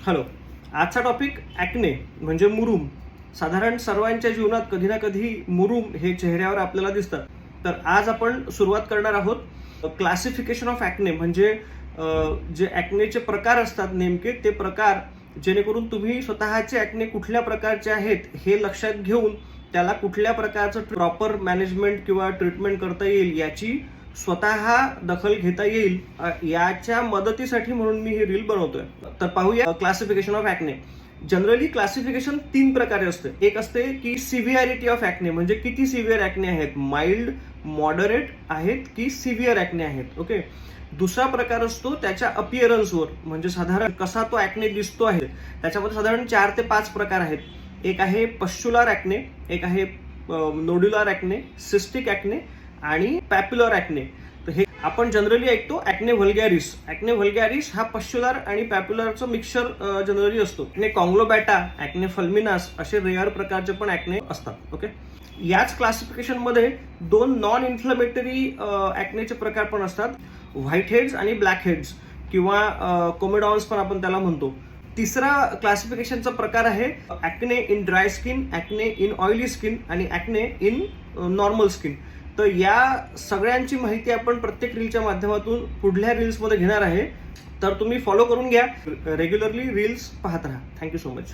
Hello, आजचा topic acne म्हणजे मुरूम. साधारण सर्वांच्या जीवनात कधी ना कधी मुरूम हे चेहऱ्यावर आपल्याला दिसतात. तर आज आपण सुरुवात करणार आहोत क्लासिफिकेशन ऑफ ॲक्ने, म्हणजे जे ॲक्नेचे प्रकार असतात नेमके ते प्रकार, जेणेकरून तुम्ही स्वतःचे ॲक्ने कुठल्या प्रकारचे आहेत हे लक्षात घेऊन त्याला कुठल्या प्रकारचं प्रॉपर मॅनेजमेंट किंवा ट्रीटमेंट करता येईल याची स्वतः दखल घेता येईल, याच्या मदतीसाठी म्हणून मी ही रील बनवतोय. तर पाहूया classification of acne. Generally classification 3 प्रकारे असते. एक असते की सिव्हिअरिटी ऑफ ॲक्ने, म्हणजे किती सिव्हिअर ॲक्ने आहेत, माइल्ड, मॉडरेट आहेत की सिव्हिअर ॲक्ने आहेत. ओके. दुसरा प्रकार असतो त्याच्या अपिअरन्सवर, म्हणजे साधारण कसा तो ॲक्ने दिसतो आहे. त्याच्यामध्ये साधारण 4 ते 5 प्रकार आहेत. एक आहे पश्चुलार ॲक्ने, एक आहे नोड्युलर ॲक्ने, सिस्टिक ॲक्ने आणि पॅप्युलर ॲक्ने. तर हे आपण जनरली ऐकतो ॲक्ने व्हल्गॅरिस. ॲक्ने व्हल्गॅरिस हा पश्चुलार आणि पॅप्युलरचं मिक्सचर जनरली असतो. ॲक्ने कॉंग्लोबॅटा, ॲक्ने फल्मिनास असे रेअर प्रकारचे पण ॲक्ने असतात. ओके. याच क्लासिफिकेशनमध्ये 2 नॉन इन्फ्लमेटरी ॲक्नेचे प्रकार पण असतात, व्हाईट हेड्स आणि ब्लॅक हेड्स, किंवा कोमेडॉन्स पण आपण त्याला म्हणतो. तिसरा क्लासिफिकेशनचा प्रकार आहे acne in dry skin, acne in oily skin आणि ॲक्ने इन नॉर्मल स्किन. तर या सगळ्यांची माहिती आपण प्रत्येक रीलच्या माध्यमातून पुढल्या रील्समध्ये घेणार आहे. तर तुम्ही फॉलो करून घ्या, रेग्युलरली रील्स पाहत राहा. Thank you so much.